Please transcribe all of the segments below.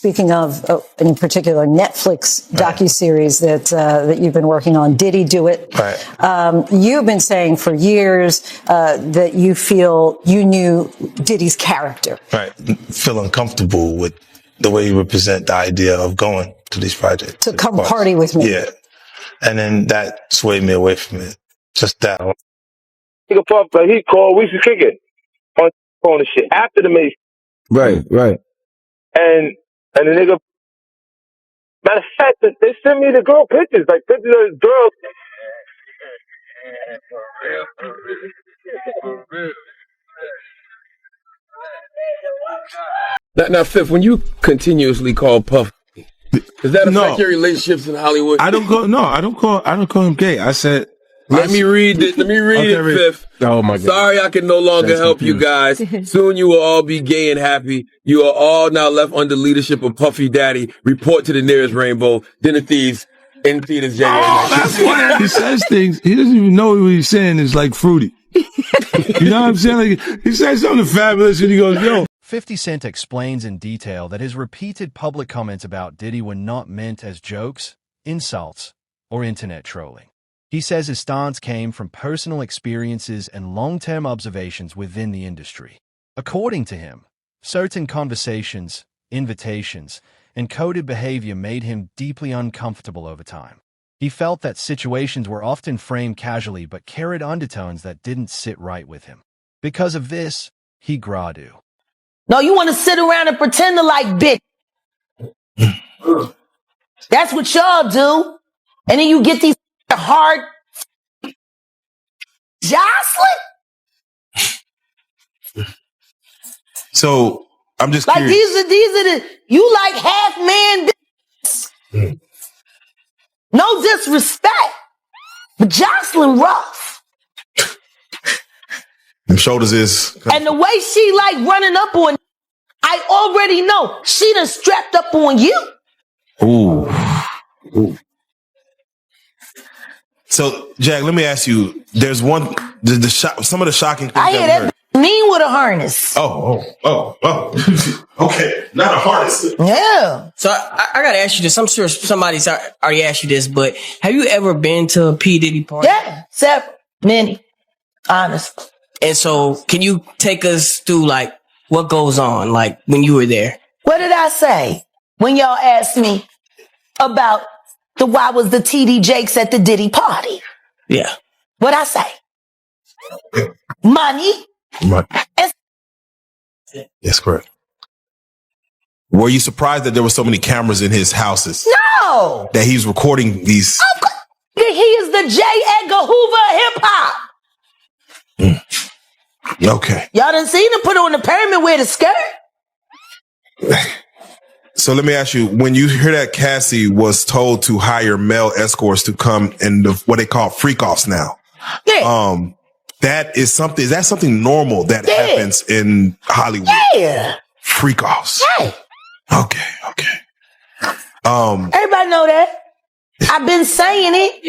speaking of, in particular, Netflix docuseries that you've been working on, Diddy Do It. Right. You've been saying for years that you feel you knew Diddy's character. Right. Feel uncomfortable with the way you represent the idea of going to these projects. To come party with me. Yeah. And then that swayed me away from it. Just that. Nigga Puff, like he called, we should kick it on the shit after the Mace. Right. And the nigga, matter of fact, they sent me the girl pictures, like pictures of the girl. Now, Fifth, when you continuously call Puff, does that affect your relationships in Hollywood? I don't call him gay. I said, Let me read it, Fifth. Oh my God. Sorry I can no longer help you guys. Soon you will all be gay and happy. You are all now left under leadership of Puffy Daddy. Report to the nearest rainbow. Dinner Thieves in theaters January 19th. That's why he says things. He doesn't even know what he's saying is like fruity. You know what I'm saying? Like, he says something fabulous and he goes, yo. 50 Cent explains in detail that his repeated public comments about Diddy were not meant as jokes, insults, or internet trolling. He says his stance came from personal experiences and long-term observations within the industry. According to him, certain conversations, invitations, and coded behavior made him deeply uncomfortable over time. He felt that situations were often framed casually but carried undertones that didn't sit right with him. Because of this, he gradu. No, you want to sit around and pretend to like bitch. That's what y'all do. And then you get these hard Jocelyn. So I'm just like curious. these are the you like half man. No disrespect, but Jocelyn rough. Them shoulders is. And the way she like running up on, I already know she done strapped up on you. Ooh. So, Jack, let me ask you. There's some of the shocking things. I hear that mean with a harness. Oh. Okay, not a harness. Yeah. So I gotta ask you this. I'm sure somebody's already asked you this, but have you ever been to a P. Diddy party? Yeah, several, many, honestly. And so, can you take us through like what goes on, like when you were there? What did I say when y'all asked me about why was the TD Jakes at the Diddy party? Yeah. What'd I say? Money. Yes, correct. Were you surprised that there were so many cameras in his houses? No. That he's recording these? Of course. He is the J. Edgar Hoover of hip hop. Okay. Y'all done seen him put on the pyramid with a skirt? So let me ask you, when you hear that Cassie was told to hire male escorts to come in what they call freak-offs now. Yeah. Is that something normal that happens in Hollywood? Yeah. Freak-offs. Yeah. Okay. Everybody know that. I've been saying it.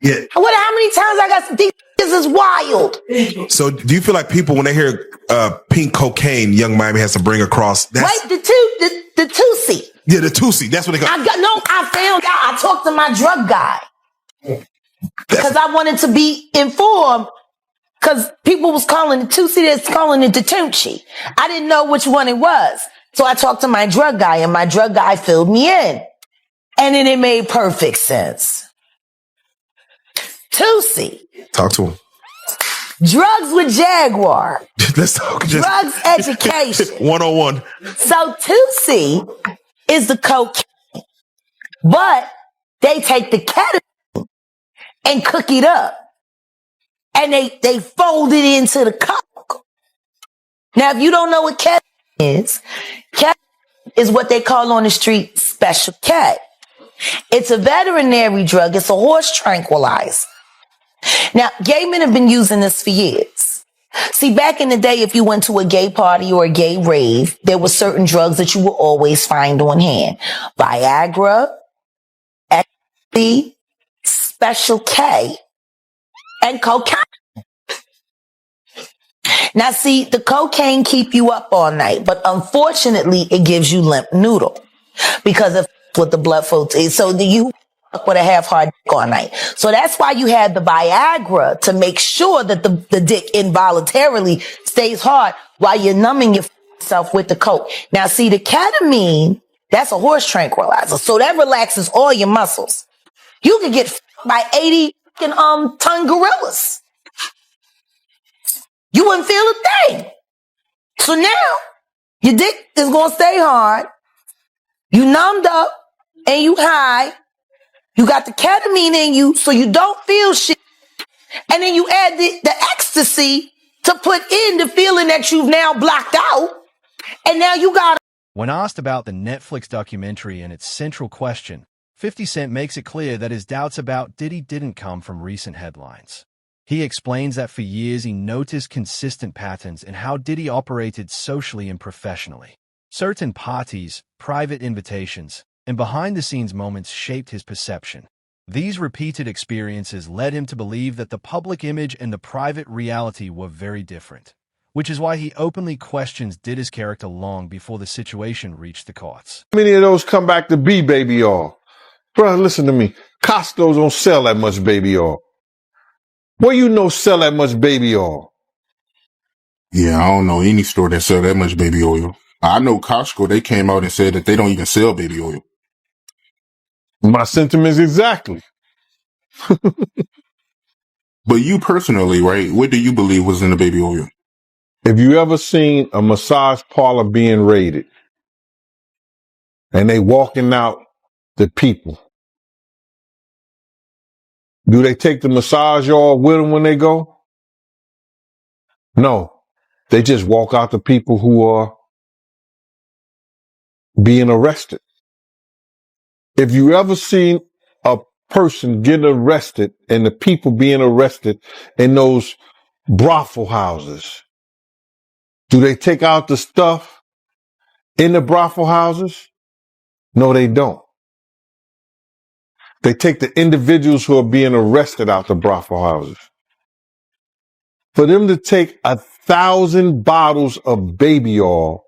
Yeah. How many times I got some these is wild. So do you feel like people, when they hear pink cocaine, Young Miami has to bring across? Wait, the Tusi. Yeah, the Tusi. That's what they call. I found out. I talked to my drug guy because I wanted to be informed. Because people was calling it Tusi, that's calling it the Tunchi. I didn't know which one it was, so I talked to my drug guy, and my drug guy filled me in, and then it made perfect sense. Tusi. Talk to him. Drugs with Jaguar. Let's talk. Drugs education. 101. So Tusi is the cocaine, but they take the ketamine and cook it up. And they fold it into the coke. Now, if you don't know what ketamine is what they call on the street special K. It's a veterinary drug. It's a horse tranquilizer. Now, gay men have been using this for years. See, back in the day, if you went to a gay party or a gay rave, there were certain drugs that you would always find on hand. Viagra, ecstasy, special K, and cocaine. Now, see, the cocaine keep you up all night, but unfortunately, it gives you limp noodle because of with the blood flow. So you with a half hard dick all night. So that's why you had the Viagra to make sure that the dick involuntarily stays hard while you're numbing yourself with the coke. Now, see, the ketamine, that's a horse tranquilizer, so that relaxes all your muscles. You could get by 80 ton gorillas. You wouldn't feel a thing. So now, your dick is going to stay hard. You numbed up and you high. You got the ketamine in you so you don't feel shit. And then you add the ecstasy to put in the feeling that you've now blocked out. And now you got. When asked about the Netflix documentary and its central question, 50 Cent makes it clear that his doubts about Diddy didn't come from recent headlines. He explains that for years he noticed consistent patterns in how Diddy operated socially and professionally. Certain parties, private invitations, and behind-the-scenes moments shaped his perception. These repeated experiences led him to believe that the public image and the private reality were very different, which is why he openly questions Diddy's character long before the situation reached the courts. Many of those come back to be baby oil. Bro, listen to me. Costco's don't sell that much baby oil. Well, you know sell that much baby oil. Yeah, I don't know any store that sell that much baby oil. I know Costco, they came out and said that they don't even sell baby oil. My sentiments exactly. But you personally, right, what do you believe was in the baby oil? If you ever seen a massage parlor being raided and they walking out the people, do they take the massage oil with them when they go? No. They just walk out the people who are being arrested. If you ever seen a person get arrested and the people being arrested in those brothel houses, do they take out the stuff in the brothel houses? No, they don't. They take the individuals who are being arrested out the brothel houses. For them to take 1,000 bottles of baby oil,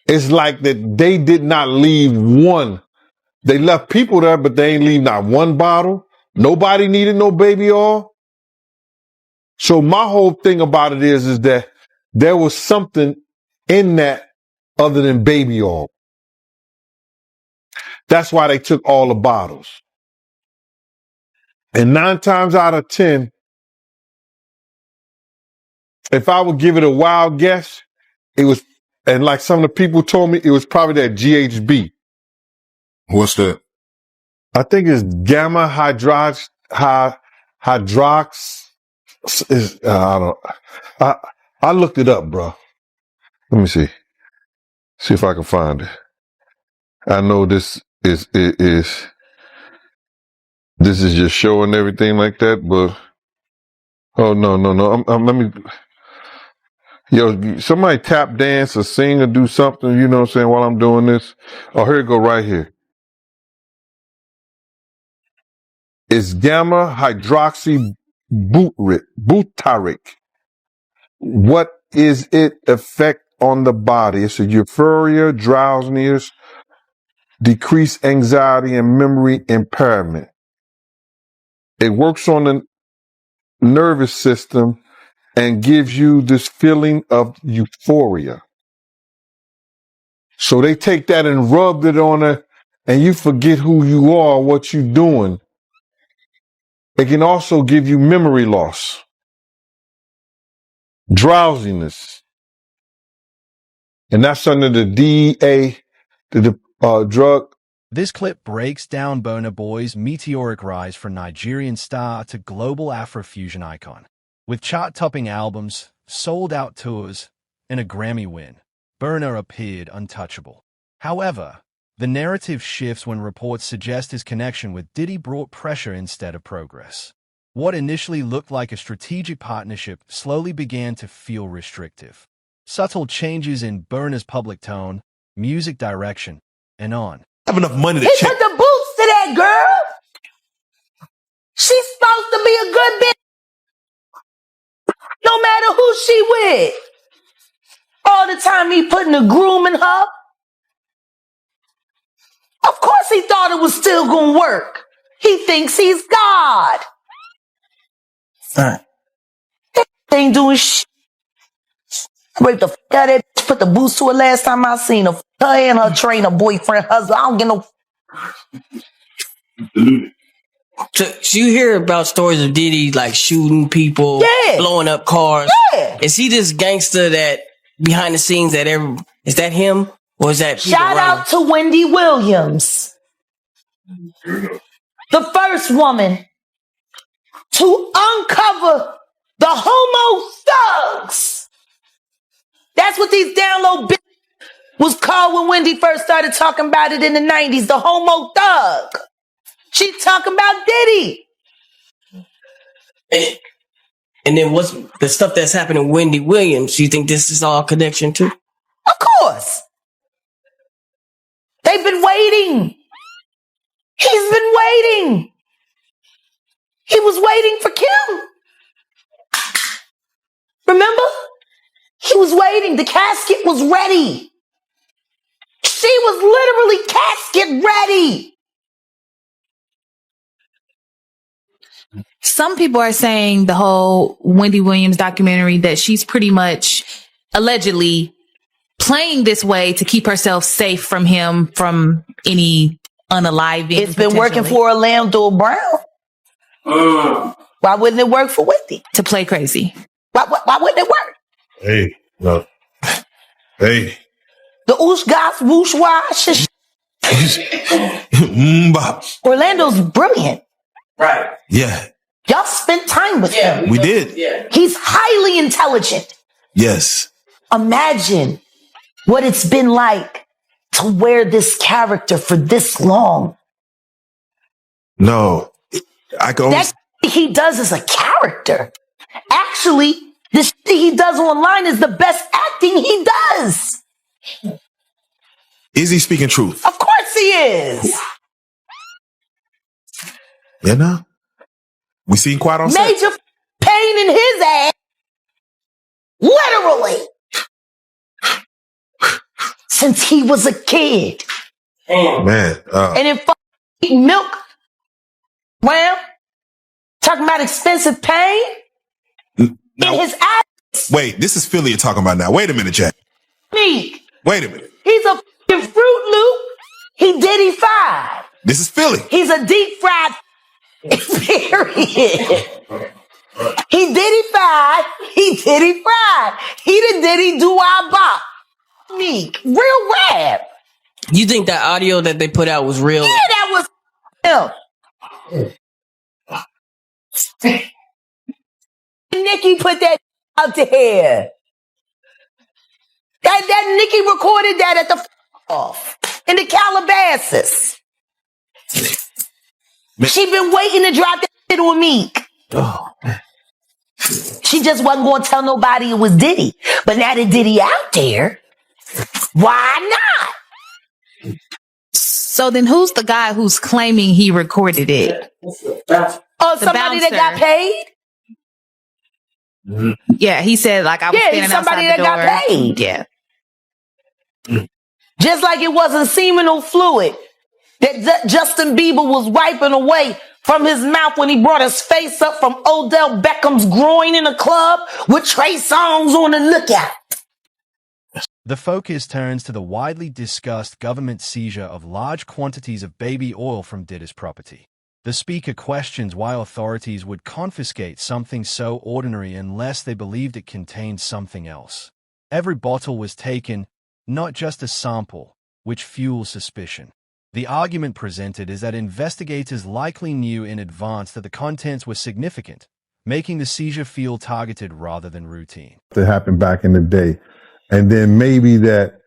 it's like that they did not leave one. They left people there, but they ain't leave not one bottle. Nobody needed no baby oil. So my whole thing about it is that there was something in that other than baby oil. That's why they took all the bottles. And 9 times out of 10, if I would give it a wild guess, it was, and like some of the people told me, it was probably that GHB. What's that? I think it's gamma hydrox. I looked it up, bro. Let me see if I can find it. I know this is just showing everything like that, but oh no. Let me. Yo, somebody tap dance or sing or do something, you know what I'm saying, while I'm doing this. Oh, here it go right here. It's gamma hydroxy butyric. What is it effect on the body? It's a euphoria, drowsiness, decreased anxiety, and memory impairment. It works on the nervous system and gives you this feeling of euphoria. So they take that and rub it on it, and you forget who you are, what you're doing. It can also give you memory loss, drowsiness, and that's under the DEA, the drug. This clip breaks down Burna Boy's meteoric rise from Nigerian star to global Afrofusion icon. With chart-topping albums, sold-out tours, and a Grammy win, Burna appeared untouchable. However, the narrative shifts when reports suggest his connection with Diddy brought pressure instead of progress. What initially looked like a strategic partnership slowly began to feel restrictive. Subtle changes in Burna's public tone, music direction, and on. Have enough money to He check. put the boots to that girl. She's supposed to be a good bitch. No matter who she with. All the time he putting a groom in her. Of course he thought it was still gonna work. He thinks he's God. Ain't doing shit. Raped the fuck out of that bitch, put the boots to her last time I seen her. Her and her trainer, boyfriend, husband. I don't get no. So you hear about stories of Diddy like shooting people, blowing up cars. Yeah. Is he this gangster that behind the scenes that is that him? Or is that people Shout around? out to Wendy Williams, the first woman to uncover the homo thugs. That's what these download bitches was called when Wendy first started talking about it in the 90s, the homo thug. She's talking about Diddy. And then what's the stuff that's happening to Wendy Williams? You think this is all connection too? Of course. They've been waiting. He's been waiting. He was waiting for Kim. Remember? He was waiting. The casket was ready. She was literally casket ready. Some people are saying the whole Wendy Williams documentary that she's pretty much allegedly playing this way to keep herself safe from him, from any unaliving. It's been working for Orlando Brown. Why wouldn't it work for Wendy? To play crazy. Why wouldn't it work? Hey, look. Hey. The oosh gosh whoosh wash. Orlando's brilliant. Right. Yeah. Y'all spent time with him. We did. Yeah. He's highly intelligent. Yes. Imagine what it's been like to wear this character for this long. No. I can only... That he does is a character. Actually, the shit he does online is the best acting he does. Is he speaking truth? Of course he is. You know? We seen Quad on set. Major pain in his ass. Literally. Since he was a kid. Man. And then eating milk. Well, talking about expensive pain. Now, in his ass. wait, this is Philly you're talking about now. Wait a minute, Jack. Me. Wait a minute. He's a f***ing Fruit Loop. He Diddy 5. This is Philly. He's a deep fried period. He Diddy 5. He Diddy fried. He the Diddy do our bop. Me. Real rap. You think that audio that they put out was real? Yeah, that was him. Nikki put that out there. That Nikki recorded that at the off in the Calabasas. She been waiting to drop that shit on Meek. Oh. She just wasn't going to tell nobody it was Diddy. But now that Diddy out there, why not? So then who's the guy who's claiming he recorded it? Oh, somebody that got paid? Yeah, he said like I was standing somebody outside the door. That got paid. Yeah. Just like it wasn't seminal fluid that Justin Bieber was wiping away from his mouth when he brought his face up from Odell Beckham's groin in a club with Trey Songz on the lookout. The focus turns to the widely discussed government seizure of large quantities of baby oil from Diddy's property. The speaker questions why authorities would confiscate something so ordinary unless they believed it contained something else. Every bottle was taken, not just a sample, which fuels suspicion. The argument presented is that investigators likely knew in advance that the contents were significant, making the seizure feel targeted rather than routine. That happened back in the day. And then maybe that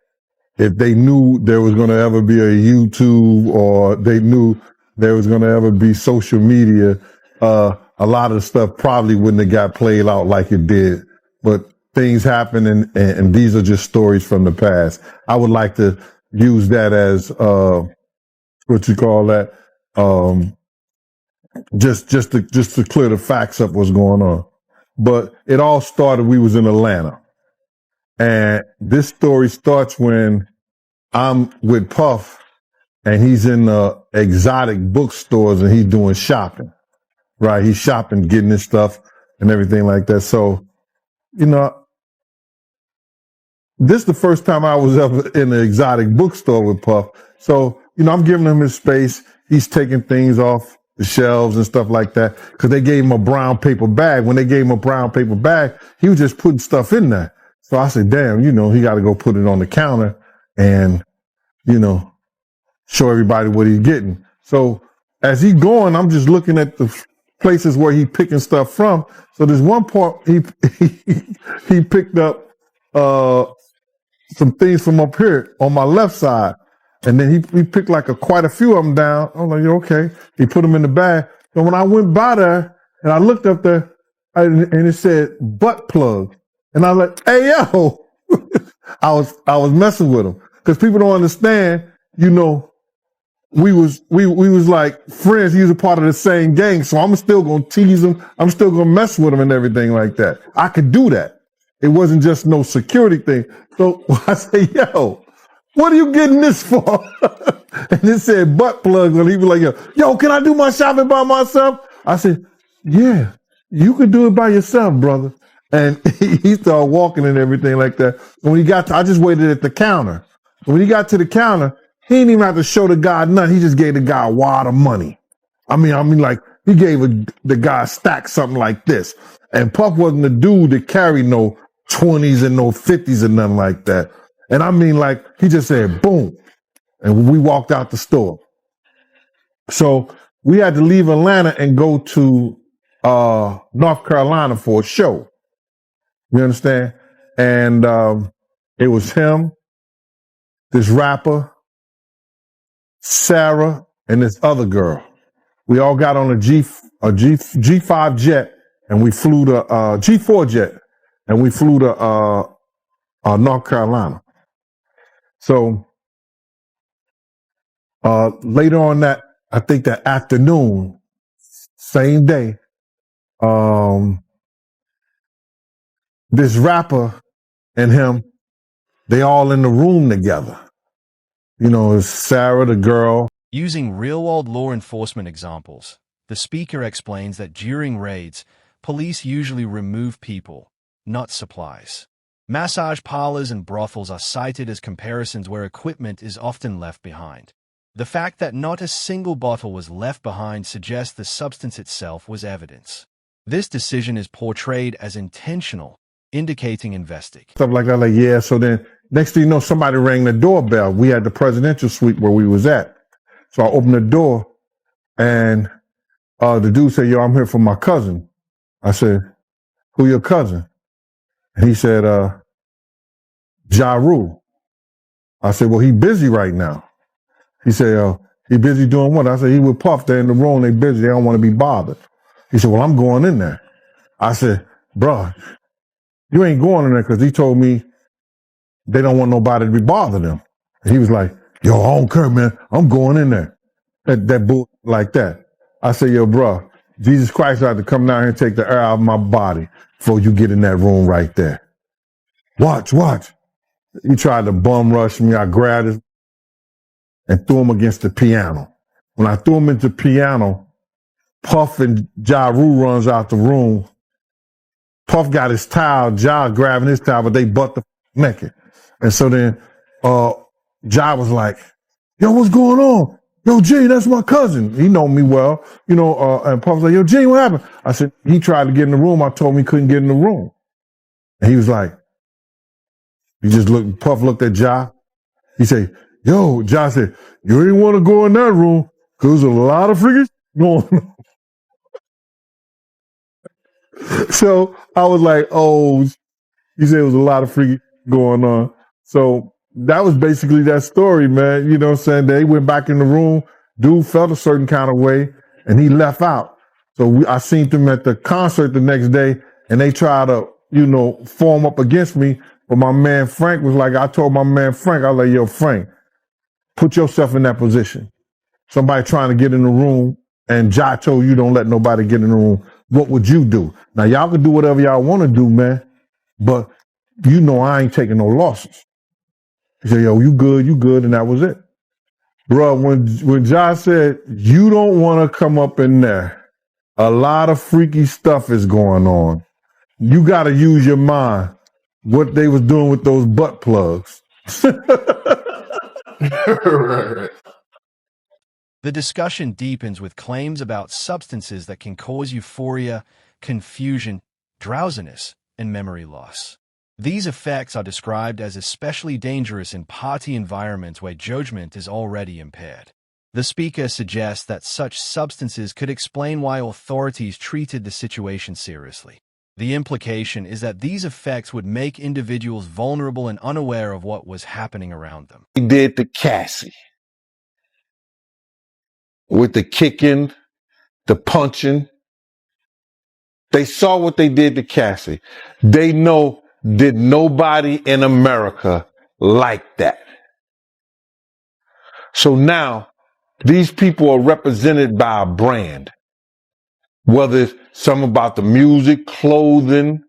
if they knew there was going to ever be a YouTube or they knew there was going to ever be social media, a lot of the stuff probably wouldn't have got played out like it did. But things happen and these are just stories from the past. I would like to use that as, what you call that? Just to clear the facts up what's going on. but it all started, we was in Atlanta. And this story starts when I'm with Puff and he's in the exotic bookstores and he's doing shopping, right? He's shopping, getting his stuff and everything like that. So, you know, this is the first time I was ever in an exotic bookstore with Puff. So, you know, I'm giving him his space. He's taking things off the shelves and stuff like that because they gave him a brown paper bag. When they gave him a brown paper bag, he was just putting stuff in there. So I said, damn, you know, he got to go put it on the counter and, you know, show everybody what he's getting. So as he's going, I'm just looking at the places where he's picking stuff from. So there's one part he picked up some things from up here on my left side. And then he picked like quite a few of them down. I was like, yeah, okay. He put them in the bag. So when I went by there and I looked up there and it said butt plug. And I was like, hey, yo, I was messing with him because people don't understand, you know, we was like friends. He was a part of the same gang. So I'm still going to tease him. I'm still going to mess with him and everything like that. I could do that. It wasn't just no security thing. So I say, yo, what are you getting this for? And it said butt plugs. And he was like, yo, can I do my shopping by myself? I said, yeah, you could do it by yourself, brother. And he started walking and everything like that. And when he got to, I just waited at the counter. And when he got to the counter, he didn't even have to show the guy nothing. He just gave the guy a wad of money. I mean, like he gave the guy a stack, something like this. And Puff wasn't the dude that carried no 20s and no 50s and nothing like that. And I mean, like, he just said, boom. And we walked out the store. So we had to leave Atlanta and go to North Carolina for a show. You understand? And it was him, this rapper, Sarah, and this other girl. We all got on a G5 jet, and we flew to G4 jet, and we flew to North Carolina. So later on that, I think that afternoon, same day, this rapper and him, they all in the room together. You know, it's Sarah, the girl. Using real-world law enforcement examples, the speaker explains that during raids, police usually remove people, not supplies. Massage parlors and brothels are cited as comparisons where equipment is often left behind. The fact that not a single bottle was left behind suggests the substance itself was evidence. This decision is portrayed as intentional, indicating investigation. Stuff like that, like, yeah. So then next thing you know, somebody rang the doorbell. We had the presidential suite where we was at. So I opened the door and the dude said, yo, I'm here for my cousin. I said, who your cousin? And he said, Ja Rule. I said, well, he busy right now. He said, he busy doing what? I said, he with Puff. They're in the room. They busy. They don't want to be bothered. He said, well, I'm going in there. I said, bruh, you ain't going in there because he told me they don't want nobody to be bothering them. And he was like, yo, I don't care, man. I'm going in there. That bull like that. I said, yo, bruh, Jesus Christ had to come down here and take the air out of my body before you get in that room right there. Watch. He tried to bum rush me. I grabbed his and threw him against the piano. When I threw him into the piano, Puff and Ja Rule runs out the room. Puff got his towel, Ja grabbing his towel, but they butt the naked. And so then Ja was like, yo, what's going on? Yo, G, that's my cousin. He know me well, you know, and Puff was like, yo, G, what happened? I said, he tried to get in the room. I told him he couldn't get in the room. And he was like, Puff looked at Ja. He said, yo, Ja said, you ain't want to go in that room because there's a lot of freaking going on. So I was like, oh, he said it was a lot of freaking going on. So that was basically that story, man. You know what I'm saying? They went back in the room. Dude felt a certain kind of way and he left out. So I seen them at the concert the next day and they tried to, you know, form up against me. But my man Frank was like, I told my man Frank, I was like, yo, Frank, put yourself in that position. Somebody trying to get in the room and Ja told you don't let nobody get in the room. What would you do? Now, y'all can do whatever y'all want to do, man, but you know I ain't taking no losses. He said, yo, you good, and that was it. Bro, when Josh said, you don't want to come up in there, a lot of freaky stuff is going on. You got to use your mind. What they was doing with those butt plugs. Right. The discussion deepens with claims about substances that can cause euphoria, confusion, drowsiness, and memory loss. These effects are described as especially dangerous in party environments where judgment is already impaired. The speaker suggests that such substances could explain why authorities treated the situation seriously. The implication is that these effects would make individuals vulnerable and unaware of what was happening around them. He did to Cassie. With the kicking, the punching. They saw what they did to Cassie. They know that nobody in America like that. So now these people are represented by a brand. Whether it's some about the music, clothing,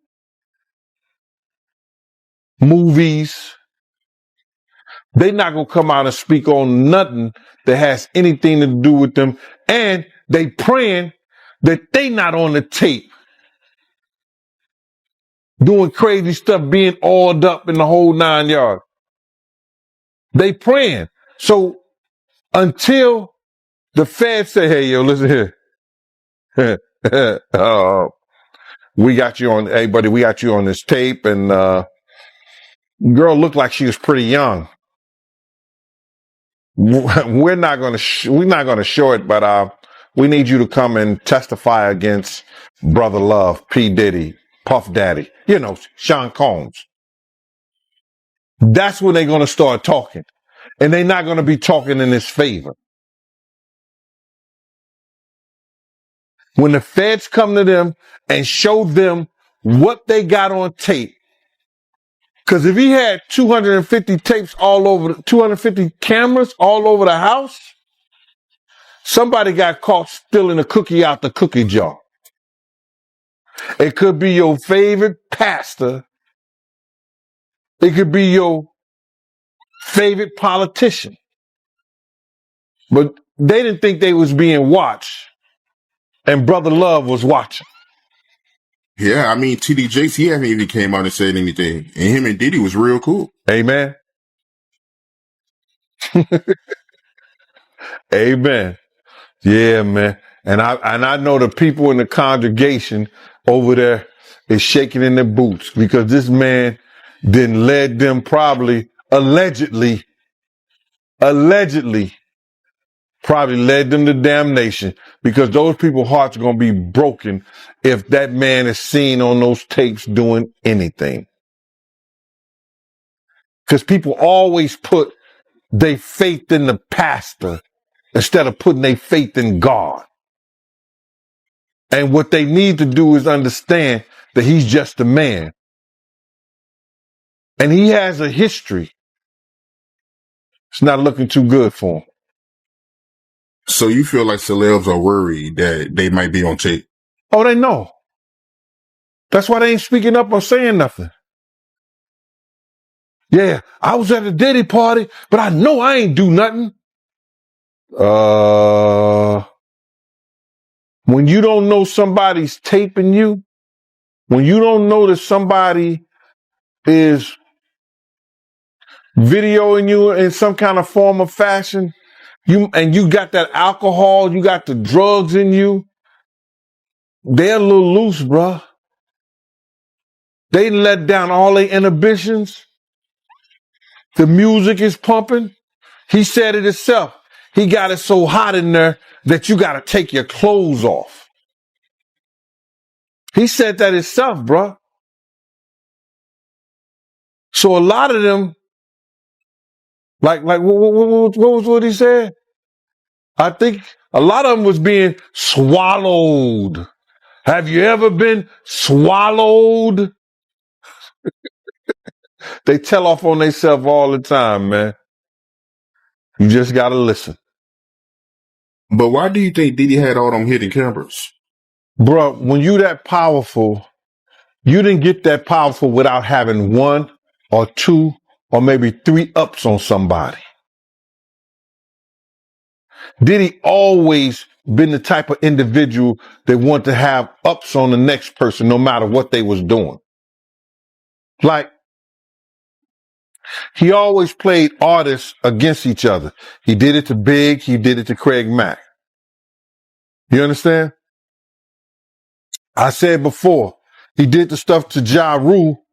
movies. They're not going to come out and speak on nothing that has anything to do with them. And they praying that they not on the tape doing crazy stuff, being oiled up in the whole 9 yards. They praying. So until the feds say, hey, yo, listen here. We got you on, hey, buddy, we got you on this tape. And girl looked like she was pretty young. We're not going to show it, but we need you to come and testify against Brother Love, P. Diddy, Puff Daddy, Sean Combs. That's when they're going to start talking. And they're not going to be talking in his favor. When the feds come to them and show them what they got on tape, because if he had 250 tapes 250 cameras all over the house, somebody got caught stealing a cookie out the cookie jar. It could be your favorite pastor. It could be your favorite politician. But they didn't think they was being watched. And Brother Love was watching. Yeah, I mean, TD Jakes, he hasn't even came out and said anything. And him and Diddy was real cool. Amen. Amen. Yeah, man. And I know the people in the congregation over there is shaking in their boots because this man then led them allegedly led them to damnation because those people's hearts are going to be broken if that man is seen on those tapes doing anything. Because people always put their faith in the pastor instead of putting their faith in God. And what they need to do is understand that he's just a man. And he has a history. It's not looking too good for him. So you feel like celebs are worried that they might be on tape? Oh, they know. That's why they ain't speaking up or saying nothing. Yeah, I was at a Diddy party, but I know I ain't do nothing. When you don't know somebody's taping you, when you don't know that somebody is videoing you in some kind of form of fashion, you got that alcohol, you got the drugs in you, they're a little loose, bruh. They let down all their inhibitions. The music is pumping. He said it himself. He got it so hot in there that you got to take your clothes off. He said that himself, bruh. So a lot of them, like what was what he said? I think a lot of them was being swallowed. Have you ever been swallowed? They tell off on themselves all the time, man. You just got to listen. But why do you think Diddy had all them hidden cameras? Bruh, when you that powerful, you didn't get that powerful without having one or two or maybe three ups on somebody. Diddy always been the type of individual that wanted to have ups on the next person no matter what they was doing. Like, he always played artists against each other. He did it to Big, he did it to Craig Mack. You understand? I said before, he did the stuff to Ja Rule.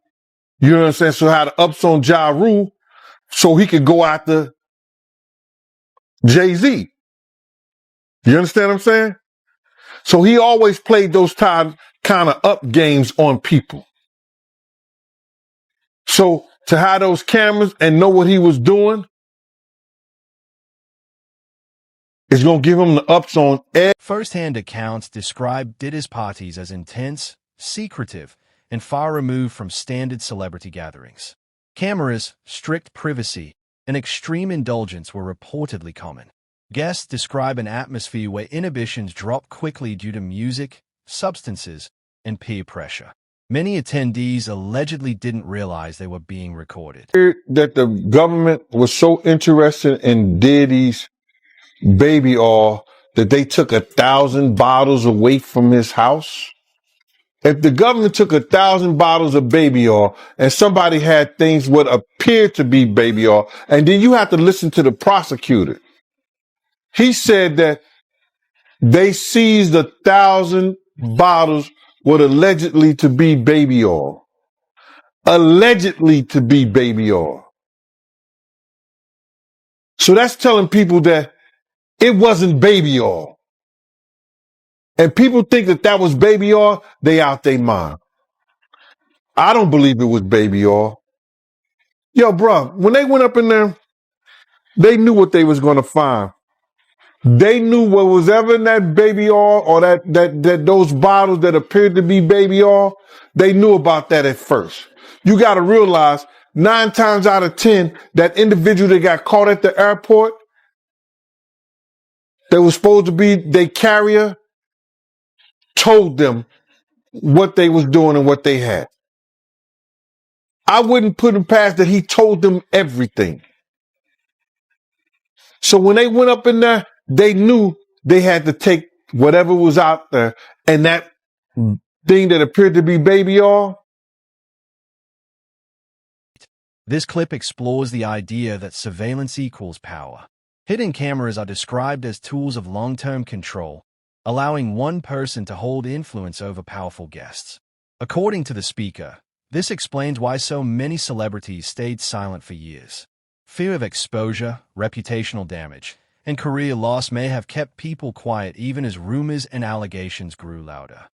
You know what I'm saying? So had the ups on Ja Rule so he could go after Jay-Z. You understand what I'm saying? So he always played those kind of up games on people. So to have those cameras and know what he was doing is going to give him the ups on every. First-hand accounts describe Diddy's parties as intense, secretive, and far removed from standard celebrity gatherings. Cameras, strict privacy, and extreme indulgence were reportedly common. Guests describe an atmosphere where inhibitions drop quickly due to music, substances, and peer pressure. Many attendees allegedly didn't realize they were being recorded. That the government was so interested in Diddy's baby oil that they took 1,000 bottles away from his house. If the government took 1,000 bottles of baby oil and somebody had things what appeared to be baby oil, and then you have to listen to the prosecutor. He said that they seized 1,000 bottles what allegedly to be baby oil. Allegedly to be baby oil. So that's telling people that it wasn't baby oil. And people think that that was baby oil, they out their mind. I don't believe it was baby oil. Yo, bro, when they went up in there, they knew what they was going to find. They knew what was ever in that baby oil or that those bottles that appeared to be baby oil, they knew about that at first. You got to realize 9 times out of 10, that individual that got caught at the airport, that was supposed to be their carrier, told them what they was doing and what they had. I wouldn't put him past that he told them everything. So when they went up in there, they knew they had to take whatever was out there, and that thing that appeared to be baby oil. This clip explores the idea that surveillance equals power. Hidden cameras are described as tools of long-term control, allowing one person to hold influence over powerful guests. According to the speaker, this explains why so many celebrities stayed silent for years. Fear of exposure, reputational damage, and career loss may have kept people quiet even as rumors and allegations grew louder.